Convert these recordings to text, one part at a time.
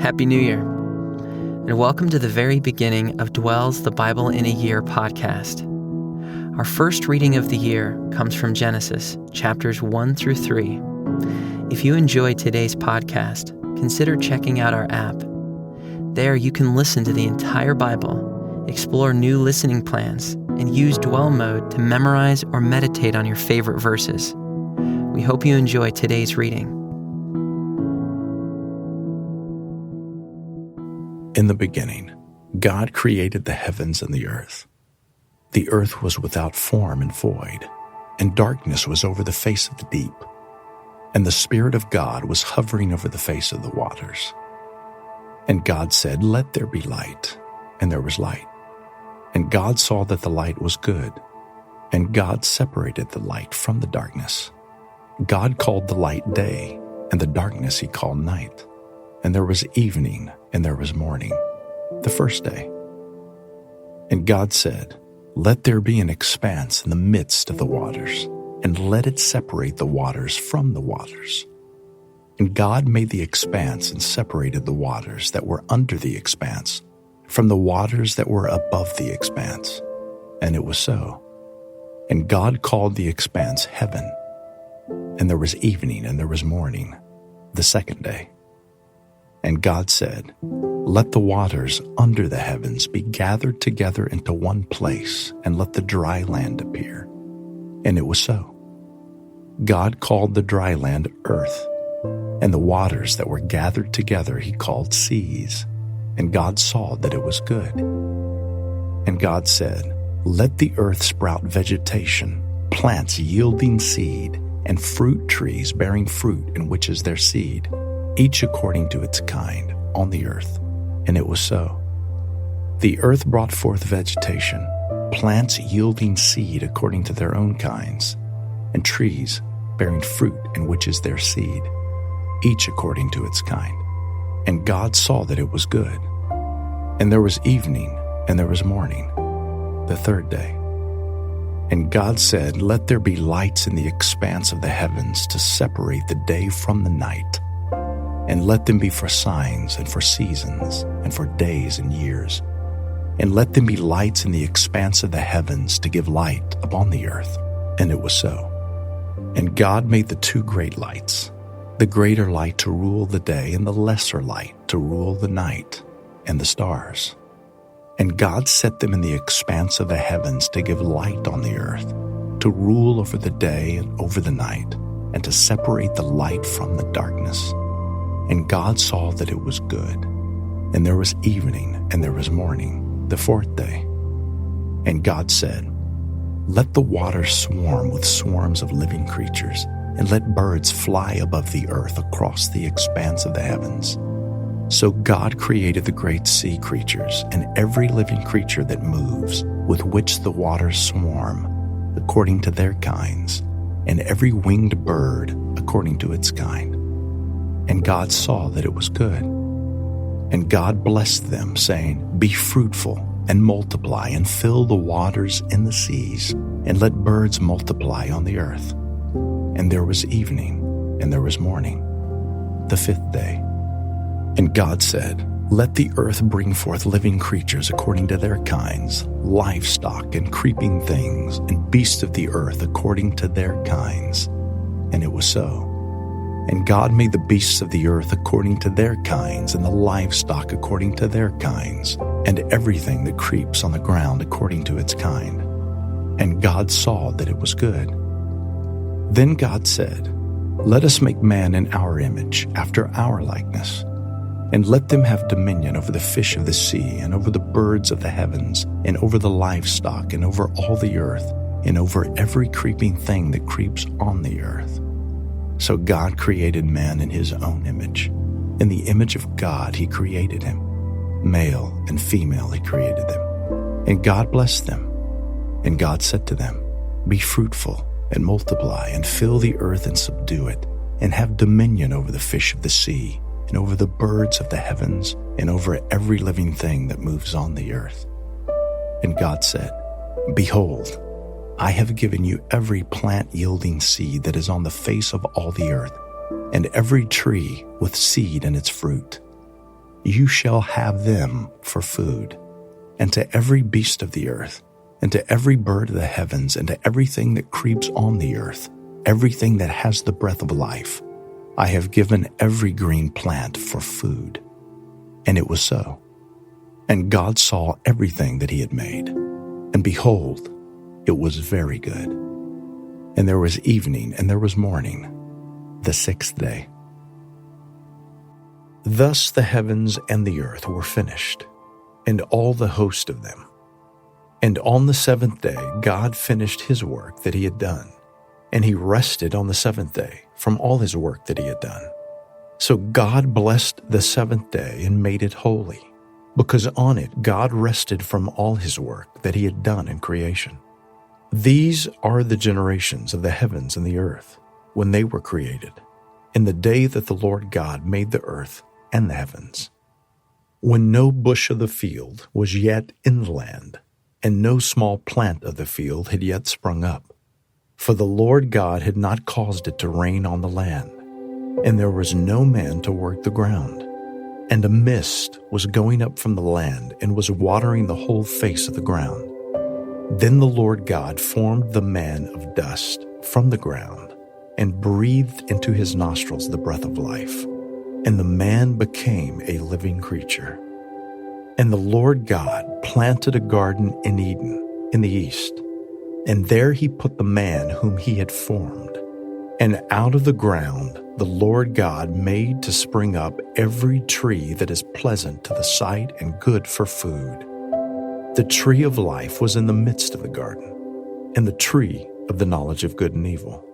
Happy New Year, and welcome to the very beginning of Dwell's The Bible in a Year podcast. Our first reading of the year comes from Genesis, chapters 1 through 3. If you enjoyed today's podcast, consider checking out our app. There you can listen to the entire Bible, explore new listening plans, and use Dwell mode to memorize or meditate on your favorite verses. We hope you enjoy today's reading. In the beginning, God created the heavens and the earth. The earth was without form and void, and darkness was over the face of the deep. And the Spirit of God was hovering over the face of the waters. And God said, "Let there be light," and there was light. And God saw that the light was good, and God separated the light from the darkness. God called the light day, and the darkness he called night. And there was evening, and there was morning, the first day. And God said, "Let there be an expanse in the midst of the waters, and let it separate the waters from the waters." And God made the expanse and separated the waters that were under the expanse from the waters that were above the expanse. And it was so. And God called the expanse heaven. And there was evening, and there was morning, the second day. And God said, "Let the waters under the heavens be gathered together into one place, and let the dry land appear." And it was so. God called the dry land earth, and the waters that were gathered together he called seas. And God saw that it was good. And God said, "Let the earth sprout vegetation, plants yielding seed, and fruit trees bearing fruit in which is their seed, each according to its kind, on the earth." And it was so. The earth brought forth vegetation, plants yielding seed according to their own kinds, and trees bearing fruit in which is their seed, each according to its kind. And God saw that it was good. And there was evening, and there was morning, the third day. And God said, "Let there be lights in the expanse of the heavens to separate the day from the night. And let them be for signs and for seasons and for days and years. And let them be lights in the expanse of the heavens to give light upon the earth." And it was so. And God made the two great lights, the greater light to rule the day and the lesser light to rule the night, and the stars. And God set them in the expanse of the heavens to give light on the earth, to rule over the day and over the night, and to separate the light from the darkness. And God saw that it was good. And there was evening, and there was morning, the fourth day. And God said, "Let the waters swarm with swarms of living creatures, and let birds fly above the earth across the expanse of the heavens." So God created the great sea creatures, and every living creature that moves, with which the waters swarm, according to their kinds, and every winged bird according to its kind. And God saw that it was good. And God blessed them, saying, "Be fruitful, and multiply, and fill the waters in the seas, and let birds multiply on the earth." And there was evening, and there was morning, the fifth day. And God said, "Let the earth bring forth living creatures according to their kinds, livestock and creeping things, and beasts of the earth according to their kinds." And it was so. And God made the beasts of the earth according to their kinds, and the livestock according to their kinds, and everything that creeps on the ground according to its kind. And God saw that it was good. Then God said, "Let us make man in our image, after our likeness. And let them have dominion over the fish of the sea, and over the birds of the heavens, and over the livestock, and over all the earth, and over every creeping thing that creeps on the earth." So God created man in his own image. In the image of God he created him. Male and female he created them. And God blessed them. And God said to them, "Be fruitful, and multiply, and fill the earth, and subdue it, and have dominion over the fish of the sea, and over the birds of the heavens, and over every living thing that moves on the earth." And God said, "Behold, I have given you every plant yielding seed that is on the face of all the earth, and every tree with seed in its fruit. you shall have them for food, and to every beast of the earth, and to every bird of the heavens, and to everything that creeps on the earth, everything that has the breath of life, I have given every green plant for food. And it was so. And God saw everything that he had made, and behold, it was very good. And there was evening, and there was morning, the sixth day. Thus the heavens and the earth were finished, and all the host of them. And on the seventh day God finished his work that he had done, and he rested on the seventh day from all his work that he had done. So God blessed the seventh day and made it holy, because on it God rested from all his work that he had done in creation. These are the generations of the heavens and the earth when they were created, in the day that the Lord God made the earth and the heavens, when no bush of the field was yet in the land, and no small plant of the field had yet sprung up. For the Lord God had not caused it to rain on the land, and there was no man to work the ground. And a mist was going up from the land and was watering the whole face of the ground. Then the Lord God formed the man of dust from the ground and breathed into his nostrils the breath of life, and the man became a living creature. And the Lord God planted a garden in Eden in the east, and there he put the man whom he had formed. And out of the ground the Lord God made to spring up every tree that is pleasant to the sight and good for food. The tree of life was in the midst of the garden, and the tree of the knowledge of good and evil.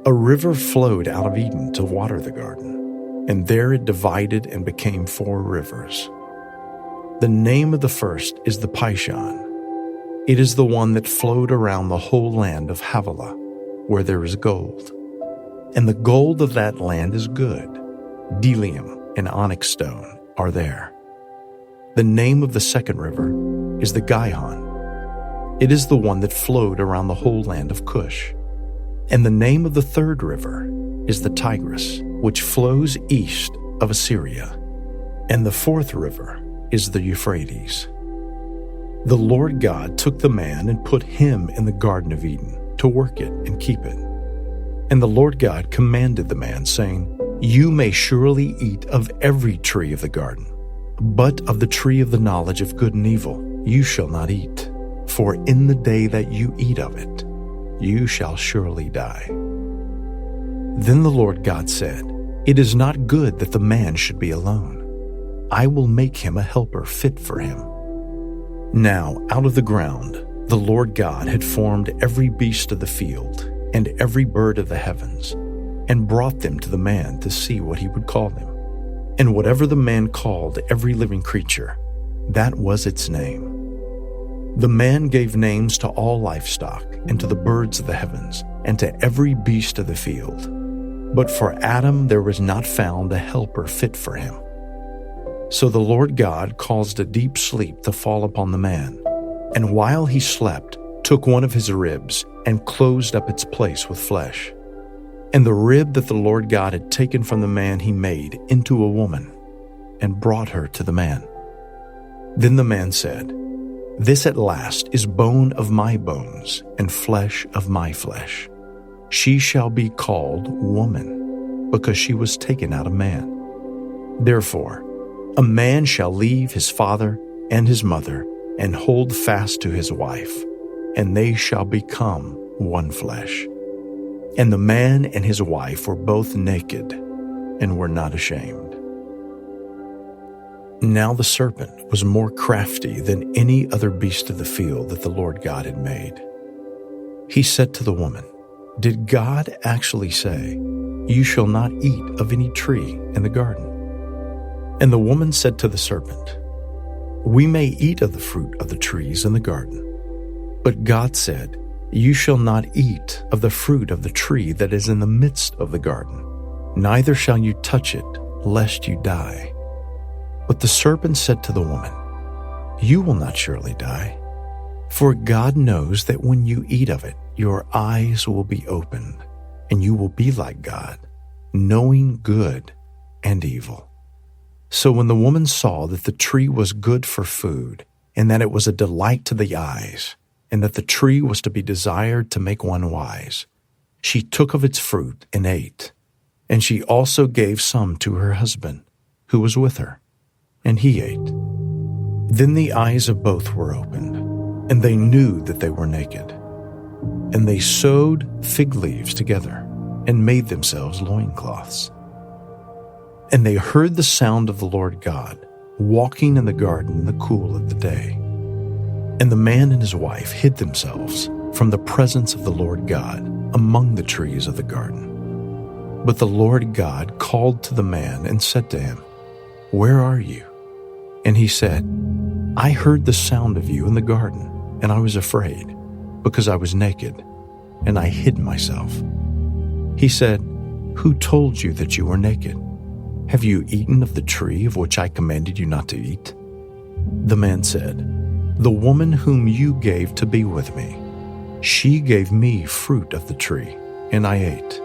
A river flowed out of Eden to water the garden, and there it divided and became 4 rivers. The name of the first is the Pishon. It is the one that flowed around the whole land of Havilah, where there is gold. And the gold of that land is good. Bdellium and onyx stone are there. The name of the second river is the Gihon. It is the one that flowed around the whole land of Cush. And the name of the third river is the Tigris, which flows east of Assyria. And the fourth river is the Euphrates. The Lord God took the man and put him in the Garden of Eden to work it and keep it. And the Lord God commanded the man, saying, You may surely eat of every tree of the garden, but of the tree of the knowledge of good and evil you shall not eat, for in the day that you eat of it, you shall surely die. Then the Lord God said, It is not good that the man should be alone. I will make him a helper fit for him. Now out of the ground the Lord God had formed every beast of the field and every bird of the heavens, and brought them to the man to see what he would call them. And whatever the man called every living creature, that was its name. The man gave names to all livestock, and to the birds of the heavens, and to every beast of the field. But for Adam there was not found a helper fit for him. So the Lord God caused a deep sleep to fall upon the man, and while he slept, took one of his ribs and closed up its place with flesh. And the rib that the Lord God had taken from the man he made into a woman, and brought her to the man. Then the man said, This at last is bone of my bones and flesh of my flesh. She shall be called woman, because she was taken out of man. Therefore, a man shall leave his father and his mother, and hold fast to his wife, and they shall become one flesh. And the man and his wife were both naked, and were not ashamed. Now the serpent was more crafty than any other beast of the field that the Lord God had made. He said to the woman, Did God actually say, You shall not eat of any tree in the garden? And the woman said to the serpent, We may eat of the fruit of the trees in the garden. But God said, You shall not eat of the fruit of the tree that is in the midst of the garden, neither shall you touch it, lest you die. But the serpent said to the woman, You will not surely die, for God knows that when you eat of it, your eyes will be opened, and you will be like God, knowing good and evil. So when the woman saw that the tree was good for food, and that it was a delight to the eyes, and that the tree was to be desired to make one wise, she took of its fruit and ate. And she also gave some to her husband, who was with her, and he ate. Then the eyes of both were opened, and they knew that they were naked. And they sewed fig leaves together, and made themselves loincloths. And they heard the sound of the Lord God, walking in the garden in the cool of the day. And the man and his wife hid themselves from the presence of the Lord God among the trees of the garden. But the Lord God called to the man and said to him, "Where are you?" And he said, "I heard the sound of you in the garden, and I was afraid, because I was naked, and I hid myself." He said, "Who told you that you were naked? Have you eaten of the tree of which I commanded you not to eat?" The man said, "The woman whom you gave to be with me, she gave me fruit of the tree, and I ate."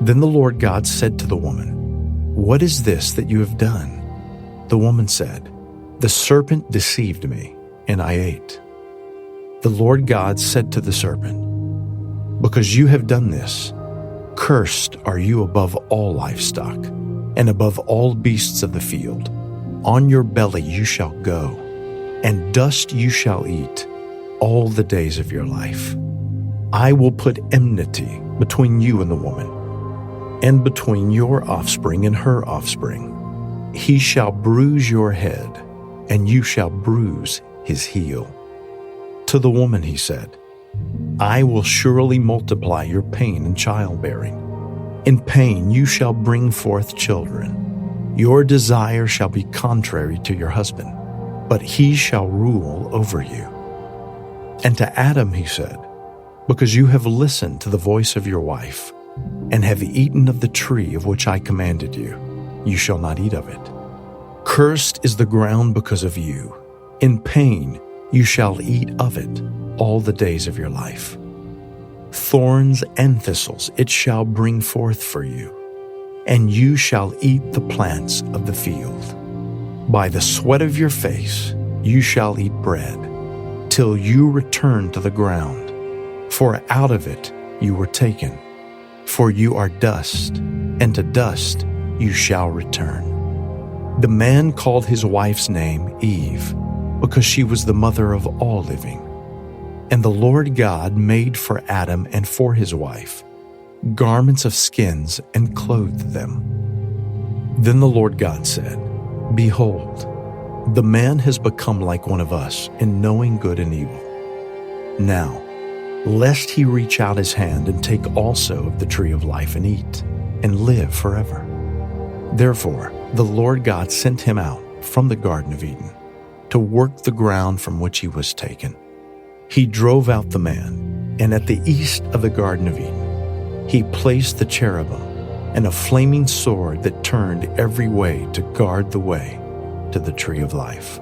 Then the Lord God said to the woman, "What is this that you have done?" The woman said, "The serpent deceived me, and I ate." The Lord God said to the serpent, "Because you have done this, cursed are you above all livestock, and above all beasts of the field. On your belly you shall go, and dust you shall eat all the days of your life. I will put enmity between you and the woman, and between your offspring and her offspring. He shall bruise your head, and you shall bruise his heel." To the woman he said, "I will surely multiply your pain in childbearing. In pain you shall bring forth children. Your desire shall be contrary to your husband, but he shall rule over you." And to Adam he said, "Because you have listened to the voice of your wife, and have eaten of the tree of which I commanded you, you shall not eat of it. Cursed is the ground because of you. In pain you shall eat of it all the days of your life. Thorns and thistles it shall bring forth for you, and you shall eat the plants of the field. By the sweat of your face you shall eat bread, till you return to the ground, for out of it you were taken. For you are dust, and to dust you shall return." The man called his wife's name Eve, because she was the mother of all living. And the Lord God made for Adam and for his wife garments of skins and clothed them. Then the Lord God said, "Behold, the man has become like one of us in knowing good and evil. Now, lest he reach out his hand and take also of the tree of life and eat, and live forever." Therefore the Lord God sent him out from the Garden of Eden to work the ground from which he was taken. He drove out the man, and at the east of the Garden of Eden he placed the cherubim and a flaming sword that turned every way to guard the way to the tree of life.